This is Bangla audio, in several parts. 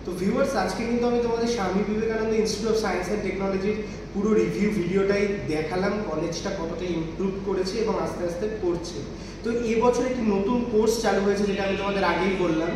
তো ভিউয়ার্স, আজকে কিন্তু আমি তোমাদের Swami Vivekananda institute of science and টেকনোলজির পুরো রিভিউ ভিডিওটাই দেখালাম, কলেজটা কতটা ইমপ্রুভ করেছে এবং আস্তে আস্তে করছে। তো এবছর একটি নতুন কোর্স চালু হয়েছে, যেটা আমি তোমাদের আগেই বললাম,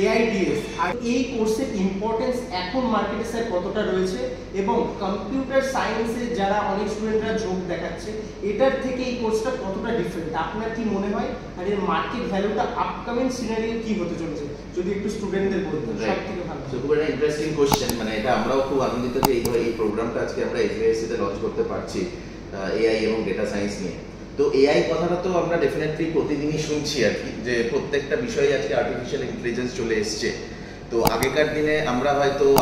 AIDS। আর এই কোর্সের ইম্পর্টেন্স এখন মার্কেটে স্যার কতটা রয়েছে এবং কম্পিউটার সায়েন্সে যারা অনেক স্টুডেন্টরা ঝোঁক দেখাচ্ছে, এটার থেকে এই কোর্সটা কতটা ডিফারেন্ট আপনার কি মনে হয়? আর এর মার্কেট ভ্যালুটা আপকামিং সিনারিও কি হতে চলেছে, যদি একটু স্টুডেন্টদের বলতেন সবথেকে ভালো। খুব একটা ইন্টারেস্টিং কোশ্চেন। মানে এটা আমরাও খুব আনন্দিত যে এই প্রোগ্রামটা আজকে আমরা SBISC তে লঞ্চ করতে পারছি AI এবং ডেটা সায়েন্স নিয়ে। তো AI কথাটা তো আমরা ডেফিনেটলি প্রতিদিনই শুনছি আর কি, যে প্রত্যেকটা বিষয়ে আজকে আর্টিফিশিয়াল ইন্টেলিজেন্স চলে এসছে। তো আগেকার দিনে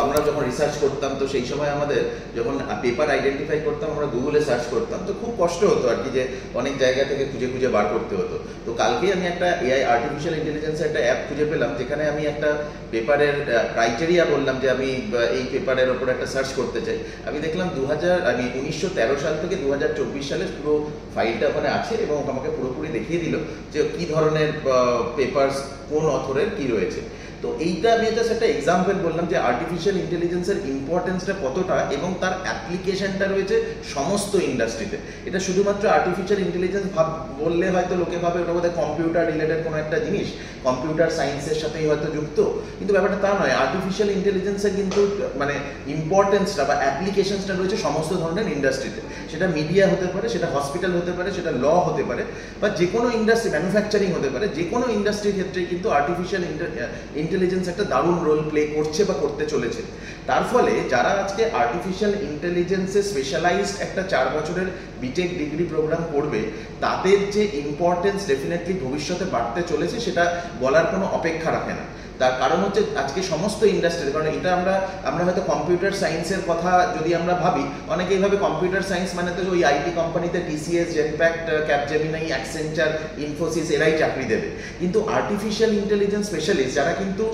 আমরা যখন রিসার্চ করতাম, তো সেই সময় আমাদের যখন পেপার আইডেন্টিফাই করতাম আমরা গুগলে সার্চ করতাম, তো খুব কষ্ট হতো আর কি, যে অনেক জায়গা থেকে খুঁজে খুঁজে বার করতে হতো। তো কালকেই আমি একটা AI আর্টিফিশিয়াল ইন্টেলিজেন্সের একটা অ্যাপ খুঁজে পেলাম, যেখানে আমি একটা পেপারের ক্রাইটেরিয়া বললাম যে আমি এই পেপারের ওপর একটা সার্চ করতে চাই। আমি দেখলাম 1913 সাল থেকে 2024 সালের পুরো ফাইলটা ওখানে আছে এবং আমাকে পুরোপুরি দেখিয়ে দিল যে কি ধরনের পেপারস কোন অথরের কি রয়েছে। তো এইটা আমি জাস্ট একটা এক্সাম্পল বললাম যে আর্টিফিশিয়াল ইন্টেলিজেন্সের ইম্পর্টেন্সটা কতটা এবং তার অ্যাপ্লিকেশনটা রয়েছে সমস্ত ইন্ডাস্ট্রিতে। এটা শুধুমাত্র আর্টিফিশিয়াল ইন্টেলিজেন্স বললে হয়তো লোকে ভাবে ওটা বোধহয় কম্পিউটার রিলেটেড কোনো একটা জিনিস, কম্পিউটার সায়েন্সের সাথেই হয়তো যুক্ত, কিন্তু ব্যাপারটা তা নয়। আর্টিফিশিয়াল ইন্টেলিজেন্সের কিন্তু মানে ইম্পর্টেন্সটা বা অ্যাপ্লিকেশনসটা রয়েছে সমস্ত ধরনের ইন্ডাস্ট্রিতে। সেটা মিডিয়া হতে পারে, সেটা হসপিটাল হতে পারে, সেটা ল হতে পারে, বা যে কোনো ইন্ডাস্ট্রি, ম্যানুফ্যাকচারিং হতে পারে, যে কোনো ইন্ডাস্ট্রির ক্ষেত্রে কিন্তু আর্টিফিশিয়াল ইন্টেলিজেন্স একটা দারুণ রোল প্লে করছে বা করতে চলেছে। তার ফলে যারা আজকে আর্টিফিশিয়াল ইন্টেলিজেন্সে স্পেশালাইজড একটা 4 বছরের বিটেক ডিগ্রি প্রোগ্রাম করবে, তাদের যে ইম্পর্টেন্স ডেফিনেটলি ভবিষ্যতে বাড়তে চলেছে, সেটা বলার কোনো অপেক্ষা রাখে না। তার কারণ হচ্ছে আজকে সমস্ত ইন্ডাস্ট্রি, কারণ এটা আমরা হয়তো কম্পিউটার সায়েন্সের কথা যদি আমরা ভাবি, অনেকেই ভাবে কম্পিউটার সায়েন্স মানে তো ওই আইটি কোম্পানিতে TCS, জেনপ্যাক্ট, ক্যাপজেমিনাই, অ্যাকসেঞ্চার, ইনফোসিস এরাই চাকরি দেবে। কিন্তু আর্টিফিশিয়াল ইন্টেলিজেন্স স্পেশালিস্ট যারা কিন্তু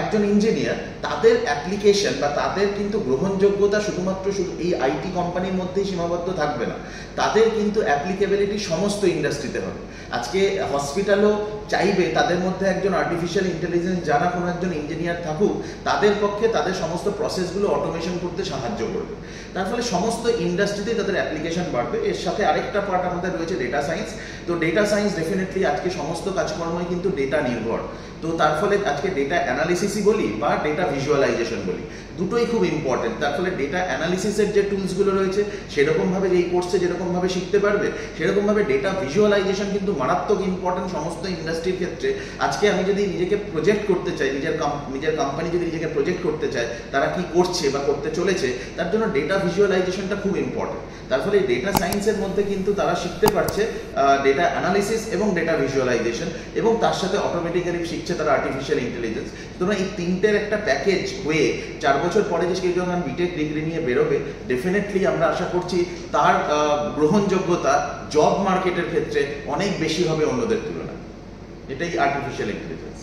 একজন ইঞ্জিনিয়ার, তাদের অ্যাপ্লিকেশন বা তাদের কিন্তু গ্রহণযোগ্যতা শুধুমাত্র এই আইটি কোম্পানির মধ্যেই সীমাবদ্ধ থাকবে না, তাদের কিন্তু অ্যাপ্লিকেবিলিটি সমস্ত ইন্ডাস্ট্রিতে হবে। আজকে হসপিটালও চাইবে তাদের মধ্যে একজন আর্টিফিশিয়াল ইন্টেলিজেন্স জানা কোনো একজন ইঞ্জিনিয়ার থাকুক, তাদের পক্ষে তাদের সমস্ত প্রসেসগুলো অটোমেশন করতে সাহায্য করবে। তার ফলে সমস্ত ইন্ডাস্ট্রিতে তাদের অ্যাপ্লিকেশন বাড়বে। এর সাথে আরেকটা পার্ট আমাদের রয়েছে ডেটা সায়েন্স। তো ডেটা সায়েন্স ডেফিনেটলি আজকে সমস্ত কাজকর্মই কিন্তু ডেটা নির্ভর। তো তার ফলে আজকে ডেটা অ্যানালিসিসই বলি বা ডেটা ভিজুয়ালাইজেশন বলি, দুটোই খুব ইম্পর্টেন্ট। তার ফলে ডেটা অ্যানালিসিসের যে টুলসগুলো রয়েছে সেরকমভাবে এই কোর্সে যেরকমভাবে শিখতে পারবে, সেরকমভাবে ডেটা ভিজুয়ালাইজেশন কিন্তু মারাত্মক ইম্পর্টেন্ট সমস্ত ইন্ডাস্ট্রির ক্ষেত্রে। আজকে আমি যদি নিজেকে প্রজেক্ট করতে চাই, নিজের কোম্পানি যদি নিজেকে প্রজেক্ট করতে চায় তারা কি করছে বা করতে চলেছে, তার জন্য ডেটা ভিজুয়ালাইজেশনটা খুব ইম্পর্টেন্ট। তার ফলে ডেটা সায়েন্সের মধ্যে কিন্তু তারা শিখতে পারছে ডেটা অ্যানালিসিস এবং ডেটা ভিজুয়ালাইজেশন, এবং তার সাথে অটোমেটিক্যালি শিখছে তারা আর্টিফিশিয়াল ইন্টেলিজেন্স। তোমরা এই তিনটের একটা প্যাকেজ হয়ে 4 বছর পরে যে কেউ যখন বিটেক ডিগ্রি নিয়ে বেরোবে, ডেফিনেটলি আমরা আশা করছি তার গ্রহণযোগ্যতা জব মার্কেটের ক্ষেত্রে অনেক বেশি হবে অন্যদের তুলনায়। এটাই আর্টিফিশিয়াল ইন্টেলিজেন্স।